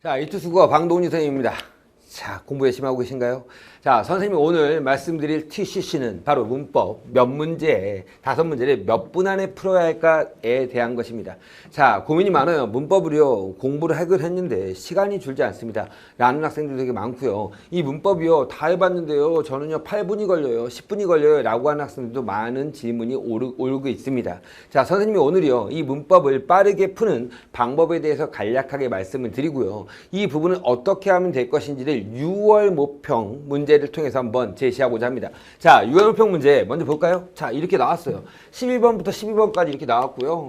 자, 이투수고 방동훈 선생님입니다. 자, 공부 열심히 하고 계신가요? 자, 선생님이 오늘 말씀드릴 TCC는 바로 문법 몇 문제, 5문제를 몇 분 안에 풀어야 할까에 대한 것입니다. 자, 고민이 많아요. 문법을요, 공부를 하긴 했는데 시간이 줄지 않습니다. 라는 학생들도 되게 많고요. 이 문법이요, 다 해봤는데요, 저는요, 8분이 걸려요, 10분이 걸려요, 라고 하는 학생들도 많은 질문이 오르고 있습니다. 자, 선생님이 오늘이요, 이 문법을 빠르게 푸는 방법에 대해서 간략하게 말씀을 드리고요. 이 부분은 어떻게 하면 될 것인지를 6월 모평 문제를 통해서 한번 제시하고자 합니다. 자, 6월 모평 문제 먼저 볼까요? 자, 이렇게 나왔어요. 11번부터 12번까지 이렇게 나왔고요.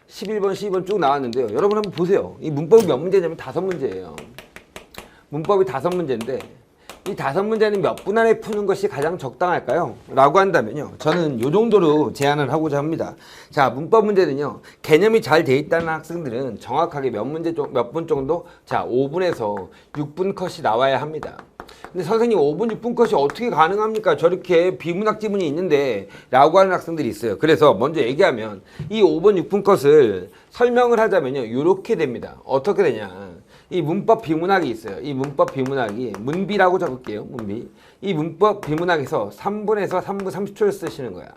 11번, 12번 쭉 나왔는데요. 여러분 한번 보세요. 이 문법이 몇 문제냐면 5문제예요. 문법이 5문제인데 이 5문제는 몇 분 안에 푸는 것이 가장 적당할까요? 라고 한다면요, 저는 이 정도로 제안을 하고자 합니다. 자, 문법 문제는요, 개념이 잘 돼 있다는 학생들은 정확하게 몇 분 정도? 자, 5분에서 6분 컷이 나와야 합니다. 근데 선생님 5분, 6분 컷이 어떻게 가능합니까? 저렇게 비문학 지문이 있는데 라고 하는 학생들이 있어요. 그래서 먼저 얘기하면 이 5분, 6분 컷을 설명을 하자면요, 이렇게 됩니다. 어떻게 되냐, 이 문법 비문학이 있어요. 이 문법 비문학이 문비라고 적을게요. 문비. 이 문법 비문학에서 3분에서 3분 30초를 쓰시는 거야.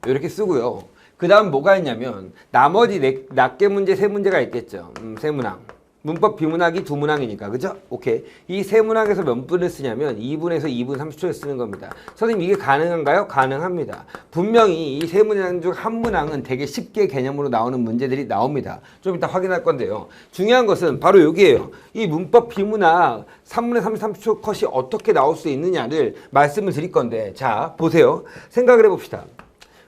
이렇게 쓰고요. 그 다음 뭐가 있냐면 나머지 낱개 문제 3문제가 있겠죠. 세문학. 문법 비문학이 2문항이니까, 그죠? 오케이. 이 세 문항에서 몇 분을 쓰냐면 2분에서 2분 30초를 쓰는 겁니다. 선생님, 이게 가능한가요? 가능합니다. 분명히 이 세 문항 중 한 문항은 되게 쉽게 개념으로 나오는 문제들이 나옵니다. 좀 이따 확인할 건데요. 중요한 것은 바로 여기에요. 이 문법 비문학 3분의 30초 컷이 어떻게 나올 수 있느냐를 말씀을 드릴 건데, 자, 보세요. 생각을 해봅시다.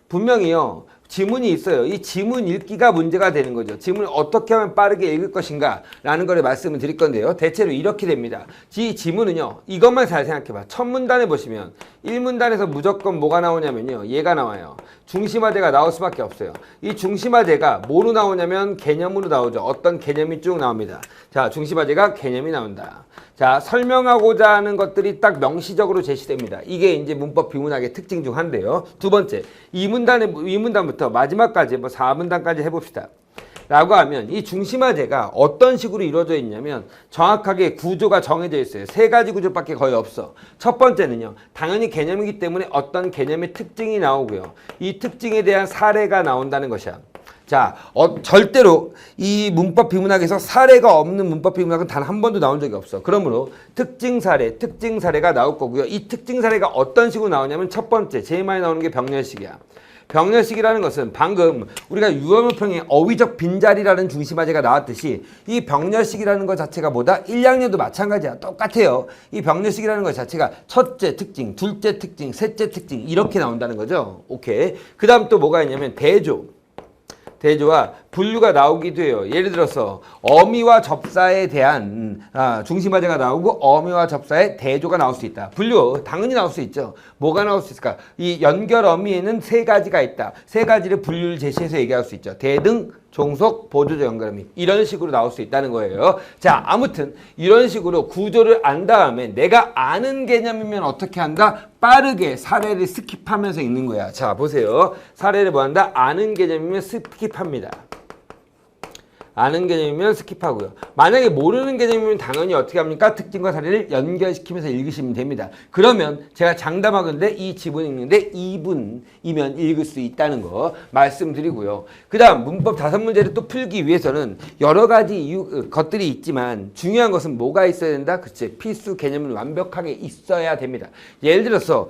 분명히요, 지문이 있어요. 이 지문 읽기가 문제가 되는 거죠. 지문을 어떻게 하면 빠르게 읽을 것인가 라는 걸 말씀을 드릴 건데요. 대체로 이렇게 됩니다. 이 지문은요, 이것만 잘 생각해봐. 첫 문단에 보시면 1문단에서 무조건 뭐가 나오냐면요, 얘가 나와요. 중심화제가 나올 수밖에 없어요. 이 중심화제가 뭐로 나오냐면 개념으로 나오죠. 어떤 개념이 쭉 나옵니다. 자, 중심화제가 개념이 나온다. 자, 설명하고자 하는 것들이 딱 명시적으로 제시됩니다. 이게 이제 문법 비문학의 특징 중 한데요. 두 번째, 이 문단부터 마지막까지 4문단까지 해봅시다. 라고 하면 이 중심화제가 어떤 식으로 이루어져 있냐면 정확하게 구조가 정해져 있어요. 3가지 구조밖에 거의 없어. 첫 번째는요, 당연히 개념이기 때문에 어떤 개념의 특징이 나오고요. 이 특징에 대한 사례가 나온다는 것이야. 자, 절대로 이 문법 비문학에서 사례가 없는 문법 비문학은 단 한 번도 나온 적이 없어. 그러므로 특징 사례가 나올 거고요. 이 특징 사례가 어떤 식으로 나오냐면 첫 번째, 제일 많이 나오는 게 병렬식이야. 병렬식이라는 것은 방금 우리가 유언어평에 어휘적 빈자리라는 중심화제가 나왔듯이 이 병렬식이라는 것 자체가 뭐다? 1, 2학년도 마찬가지야. 똑같아요. 이 병렬식이라는 것 자체가 첫째 특징, 둘째 특징, 셋째 특징 이렇게 나온다는 거죠. 오케이. 그 다음 또 뭐가 있냐면 대조와 분류가 나오기도 해요. 예를 들어서 어미와 접사에 대한 중심화제가 나오고 어미와 접사의 대조가 나올 수 있다. 분류 당연히 나올 수 있죠. 뭐가 나올 수 있을까? 이 연결 어미에는 3가지가 있다. 3가지를 분류를 제시해서 얘기할 수 있죠. 대등, 종속, 보조적 연결어미. 이런 식으로 나올 수 있다는 거예요. 자, 아무튼 이런 식으로 구조를 안 다음에 내가 아는 개념이면 어떻게 한다? 빠르게 사례를 스킵하면서 읽는 거야. 자, 보세요. 사례를 뭐 한다? 아는 개념이면 스킵합니다. 아는 개념이면 스킵하고요. 만약에 모르는 개념이면 당연히 어떻게 합니까? 특징과 사례를 연결시키면서 읽으시면 됩니다. 그러면 제가 장담하건대 이 지문 읽는데 2분이면 읽을 수 있다는 거 말씀드리고요. 그 다음 문법 5문제를 또 풀기 위해서는 여러 가지 것들이 있지만 중요한 것은 뭐가 있어야 된다? 그치? 필수 개념은 완벽하게 있어야 됩니다. 예를 들어서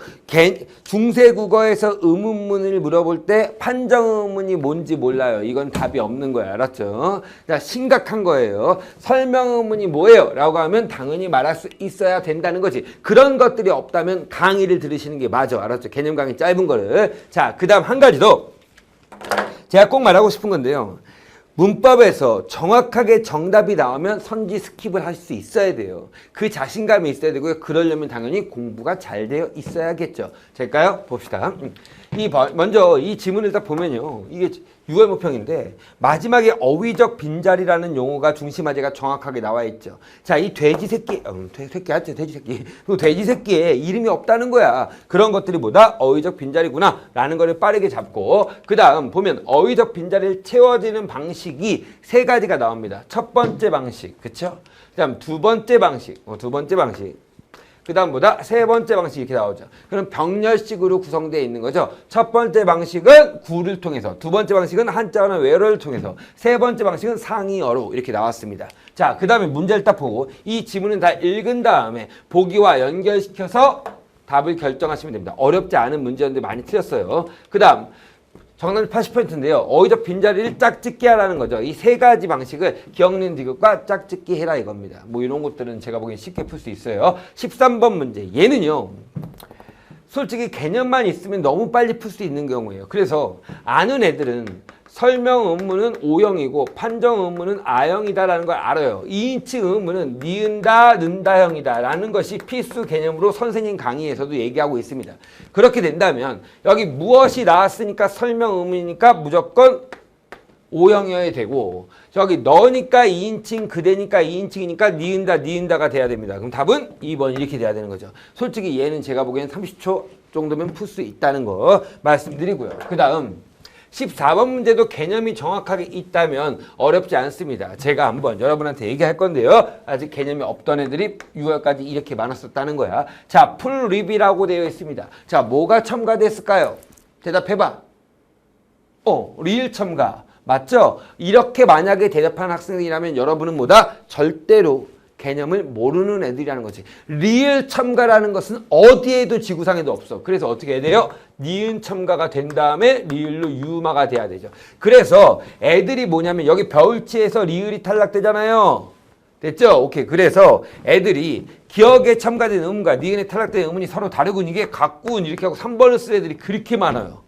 중세국어에서 의문문을 물어볼 때 판정의문이 뭔지 몰라요. 이건 답이 없는 거야. 알았죠? 자, 심각한 거예요. 설명의문이 뭐예요? 라고 하면 당연히 말할 수 있어야 된다는 거지. 그런 것들이 없다면 강의를 들으시는 게 맞아. 알았죠? 개념 강의 짧은 거를. 자, 그 다음 한 가지 더. 제가 꼭 말하고 싶은 건데요. 문법에서 정확하게 정답이 나오면 선지 스킵을 할 수 있어야 돼요. 그 자신감이 있어야 되고요. 그러려면 당연히 공부가 잘 되어 있어야겠죠. 될까요? 봅시다. 먼저 이 지문을 딱 보면요. 이게 유월모평인데 마지막에 어휘적 빈자리라는 용어가 중심화제가 정확하게 나와 있죠. 자, 이 돼지 새끼, 새끼 하죠, 돼지 새끼. 그 돼지 새끼에 이름이 없다는 거야. 그런 것들이 뭐다? 어휘적 빈자리구나 라는 거를 빠르게 잡고, 그 다음 보면 어휘적 빈자리를 채워지는 방식이 세 가지가 나옵니다. 첫 번째 방식, 그쵸? 그 다음 두 번째 방식, 그 다음 뭐다? 세 번째 방식 이렇게 나오죠. 그럼 병렬식으로 구성되어 있는 거죠. 첫 번째 방식은 구를 통해서, 두 번째 방식은 한자어나 외어를 통해서, 세 번째 방식은 상이어로 이렇게 나왔습니다. 자, 그 다음에 문제를 딱 보고 이 지문은 다 읽은 다음에 보기와 연결시켜서 답을 결정하시면 됩니다. 어렵지 않은 문제였는데 많이 틀렸어요. 그 다음 정답이 80%인데요. 어휘적 빈자리를 짝짓기 하라는 거죠. 이 세 가지 방식을 기억니은 디귿과 짝짓기 해라 이겁니다. 뭐 이런 것들은 제가 보기엔 쉽게 풀 수 있어요. 13번 문제. 얘는요. 솔직히 개념만 있으면 너무 빨리 풀 수 있는 경우예요. 그래서 아는 애들은 설명 의문은 O형이고 판정 의문은 A형이다라는 걸 알아요. 2인칭 의문은 니은다, 는다형이다 라는 것이 필수 개념으로 선생님 강의에서도 얘기하고 있습니다. 그렇게 된다면 여기 무엇이 나왔으니까 설명 의문이니까 무조건 O형이어야 되고, 저기 너니까 2인칭, 그대니까 2인칭이니까 니은다가 돼야 됩니다. 그럼 답은 2번 이렇게 돼야 되는 거죠. 솔직히 얘는 제가 보기엔 30초 정도면 풀 수 있다는 거 말씀드리고요. 그 다음 14번 문제도 개념이 정확하게 있다면 어렵지 않습니다. 제가 한번 여러분한테 얘기할 건데요. 아직 개념이 없던 애들이 6월까지 이렇게 많았었다는 거야. 자, 풀립이라고 되어 있습니다. 자, 뭐가 첨가됐을까요? 대답해봐. 리을 첨가. 맞죠? 이렇게 만약에 대답한 학생이라면 여러분은 뭐다? 절대로 개념을 모르는 애들이라는 거지. 리을 첨가라는 것은 어디에도 지구상에도 없어. 그래서 어떻게 해야 돼요? 니은 첨가가 된 다음에 리을로 유마가 돼야 되죠. 그래서 애들이 뭐냐면 여기 벼울치에서 리을이 탈락되잖아요. 됐죠? 오케이. 그래서 애들이 기억에 첨가된 의문과 니은에 탈락된 의문이 서로 다르군. 이게 같군 이렇게 하고 3번을 쓸 애들이 그렇게 많아요.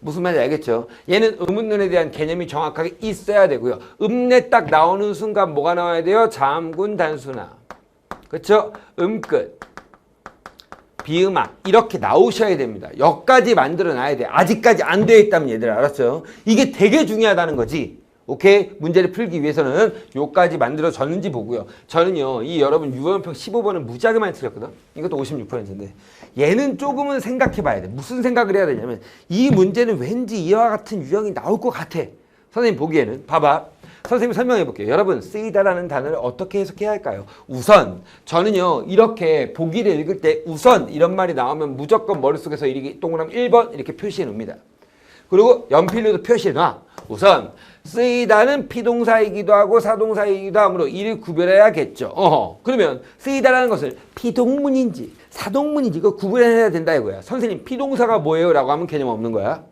무슨 말인지 알겠죠? 얘는 의문문에 대한 개념이 정확하게 있어야 되고요. 음내 딱 나오는 순간 뭐가 나와야 돼요? 자음군 단수나. 그렇죠? 음끝, 비음악 이렇게 나오셔야 됩니다. 여기까지 만들어 놔야 돼. 아직까지 안 되어 있다면 얘들 알았어요? 이게 되게 중요하다는 거지. 오케이? 문제를 풀기 위해서는 요까지 만들어졌는지 보고요. 저는요, 이 여러분 유월평 15번은 무지하게 많이 틀렸거든? 이것도 56%인데. 얘는 조금은 생각해 봐야 돼. 무슨 생각을 해야 되냐면, 이 문제는 왠지 이와 같은 유형이 나올 것 같아. 선생님 보기에는. 봐봐. 선생님 설명해 볼게요. 여러분, 쓰이다라는 단어를 어떻게 해석해야 할까요? 우선, 저는요, 이렇게 보기를 읽을 때 우선 이런 말이 나오면 무조건 머릿속에서 이렇게 동그라미 1번 이렇게 표시해 놉니다. 그리고 연필로도 표시해 놔. 우선 쓰이다는 피동사이기도 하고 사동사이기도 하므로 이를 구별해야겠죠. 그러면 쓰이다라는 것을 피동문인지 사동문인지 이거 구별해야 된다 이거야. 선생님 피동사가 뭐예요? 라고 하면 개념 없는 거야.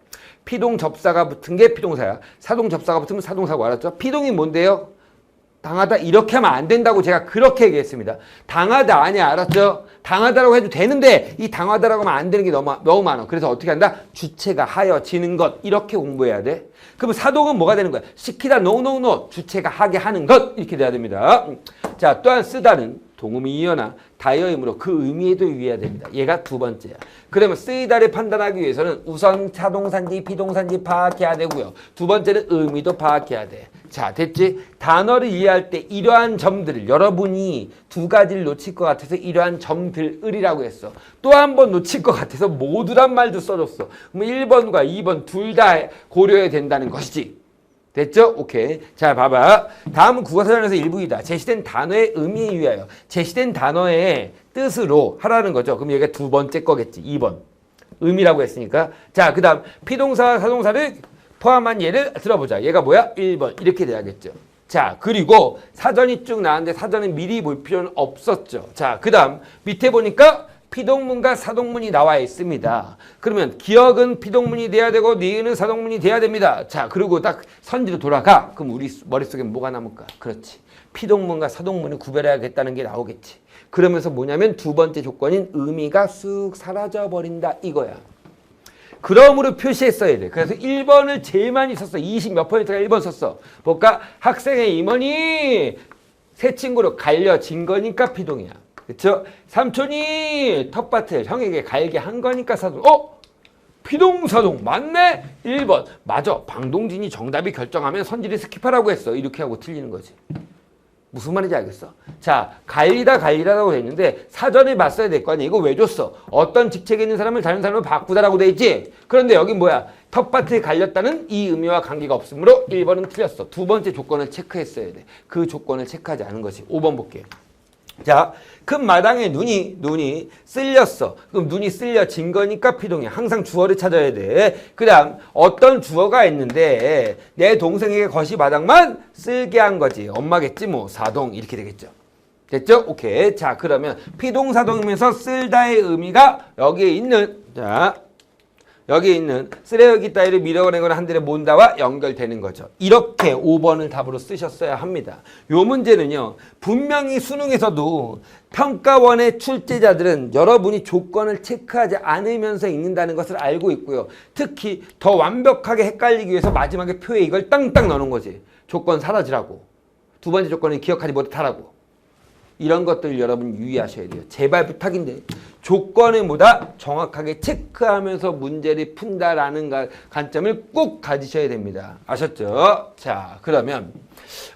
피동 접사가 붙은 게 피동사야. 사동 접사가 붙으면 사동사고 알았죠? 피동이 뭔데요? 당하다 이렇게 하면 안 된다고 제가 그렇게 얘기했습니다. 당하다 아니야 알았죠? 당하다라고 해도 되는데 이 당하다라고 하면 안 되는 게 너무 많아. 그래서 어떻게 한다? 주체가 하여지는 것 이렇게 공부해야 돼. 그럼 사동은 뭐가 되는 거야? 시키다 노 주체가 하게 하는 것 이렇게 돼야 됩니다. 자, 또한 쓰다는 동음이 이어나 다이어이므로 그 의미에도 유의해야 됩니다. 얘가 두 번째야. 그러면 쓰이다를 판단하기 위해서는 우선 사동사인지 비동사인지 파악해야 되고요. 두 번째는 의미도 파악해야 돼. 자, 됐지? 단어를 이해할 때 이러한 점들을 여러분이 두 가지를 놓칠 것 같아서 이러한 점들을이라고 했어. 또 한 번 놓칠 것 같아서 모두란 말도 써줬어. 그럼 1번과 2번 둘 다 고려해야 된다는 것이지. 됐죠? 오케이. 자, 봐봐. 다음은 국어사전에서 일부이다. 제시된 단어의 의미에 유의하여 제시된 단어의 뜻으로 하라는 거죠. 그럼 얘가 두 번째 거겠지. 2번. 의미라고 했으니까. 자, 그 다음 피동사와 사동사를 포함한 예를 들어보자. 얘가 뭐야? 1번. 이렇게 돼야겠죠. 자, 그리고 사전이 쭉 나왔는데 사전은 미리 볼 필요는 없었죠. 자, 그 다음 밑에 보니까 피동문과 사동문이 나와 있습니다. 그러면 기억은 피동문이 돼야 되고 니은은 사동문이 돼야 됩니다. 자, 그리고 딱 선지로 돌아가. 그럼 우리 머릿속에 뭐가 남을까? 그렇지. 피동문과 사동문을 구별해야겠다는 게 나오겠지. 그러면서 뭐냐면 두 번째 조건인 의미가 쑥 사라져버린다 이거야. 그러므로 표시했어야 돼. 그래서 1번을 제일 많이 썼어. 20 몇 퍼센트가 1번 썼어. 볼까? 학생의 임원이 새 친구로 갈려진 거니까 피동이야. 그쵸? 삼촌이 텃밭을 형에게 갈게 한 거니까 사동. 피동사동 맞네? 1번 맞아. 방동진이 정답이 결정하면 선진이 스킵하라고 했어. 이렇게 하고 틀리는 거지. 무슨 말인지 알겠어? 자, 갈리다라고 돼 있는데 사전에 봤어야 될 거 아니야. 이거 왜 줬어? 어떤 직책에 있는 사람을 다른 사람으로 바꾸다라고 돼 있지? 그런데 여기 뭐야? 텃밭에 갈렸다는 이 의미와 관계가 없으므로 1번은 틀렸어. 두 번째 조건을 체크했어야 돼. 그 조건을 체크하지 않은 것이 5번 볼게요. 자, 큰 마당에 눈이 쓸렸어. 그럼 눈이 쓸려진 거니까 피동이야. 항상 주어를 찾아야 돼. 그 다음 어떤 주어가 있는데 내 동생에게 것이 마당만 쓸게 한 거지. 엄마겠지 뭐. 사동 이렇게 되겠죠. 됐죠? 오케이. 자, 그러면 피동사동이면서 쓸다의 의미가 여기에 있는 쓰레기 따위를 밀어내거나 한 대를 몬다와 연결되는 거죠. 이렇게 5번을 답으로 쓰셨어야 합니다. 요 문제는요. 분명히 수능에서도 평가원의 출제자들은 여러분이 조건을 체크하지 않으면서 읽는다는 것을 알고 있고요. 특히 더 완벽하게 헷갈리기 위해서 마지막에 표에 이걸 땅땅 넣는 거지. 조건 사라지라고. 두 번째 조건은 기억하지 못하라고. 이런 것들 여러분 유의하셔야 돼요. 제발 부탁인데 조건을 보다 정확하게 체크하면서 문제를 푼다라는 관점을 꼭 가지셔야 됩니다. 아셨죠? 자, 그러면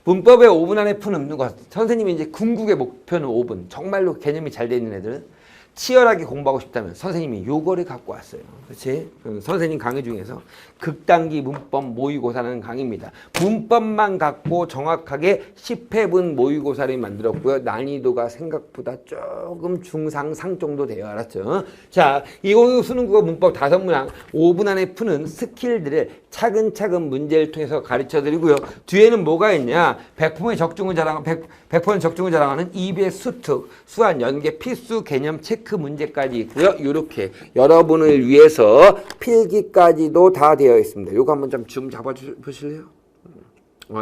문법의 5분 안에 푸는 것. 선생님이 이제 궁극의 목표는 5분. 정말로 개념이 잘 돼 있는 애들은 치열하게 공부하고 싶다면 선생님이 요거를 갖고 왔어요. 그렇지? 선생님 강의 중에서 극단기 문법 모의고사라는 강의입니다. 문법만 갖고 정확하게 10회분 모의고사를 만들었고요. 난이도가 생각보다 조금 중상상 정도 돼요. 알았죠? 자, 2020 수능국어 문법 5문항 5분 안에 푸는 스킬들을 차근차근 문제를 통해서 가르쳐드리고요. 뒤에는 뭐가 있냐? 100%의 적중을 자랑하는 EBS 수특, 수한, 연계, 필수, 개념, 체크 문제까지 있고요. 이렇게 여러분을 위해서 필기까지도 다 되어 있습니다. 요거 한번 좀 잡아보실래요?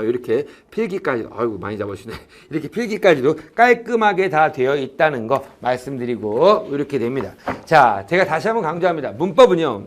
이렇게 필기까지, 아이고 많이 잡으시네. 이렇게 필기까지도 깔끔하게 다 되어 있다는 거 말씀드리고 이렇게 됩니다. 자, 제가 다시 한번 강조합니다. 문법은요.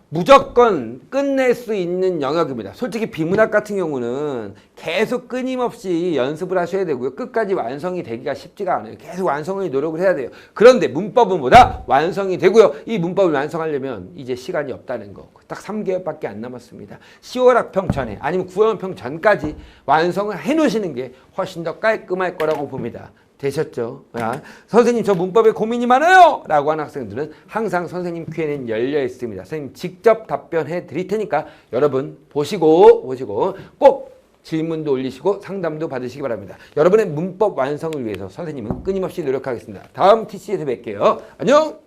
무조건 끝낼 수 있는 영역입니다. 솔직히 비문학 같은 경우는 계속 끊임없이 연습을 하셔야 되고요. 끝까지 완성이 되기가 쉽지가 않아요. 계속 완성을 노력을 해야 돼요. 그런데 문법은 뭐다? 완성이 되고요. 이 문법을 완성하려면 이제 시간이 없다는 거. 딱 3개월밖에 안 남았습니다. 10월 학평 전에 아니면 9월 학평 전까지 완성을 해놓으시는 게 훨씬 더 깔끔할 거라고 봅니다. 되셨죠? 야, 선생님 저 문법에 고민이 많아요! 라고 하는 학생들은 항상 선생님 Q&A는 열려 있습니다. 선생님 직접 답변해 드릴 테니까 여러분 보시고 꼭 질문도 올리시고 상담도 받으시기 바랍니다. 여러분의 문법 완성을 위해서 선생님은 끊임없이 노력하겠습니다. 다음 TC에서 뵐게요. 안녕!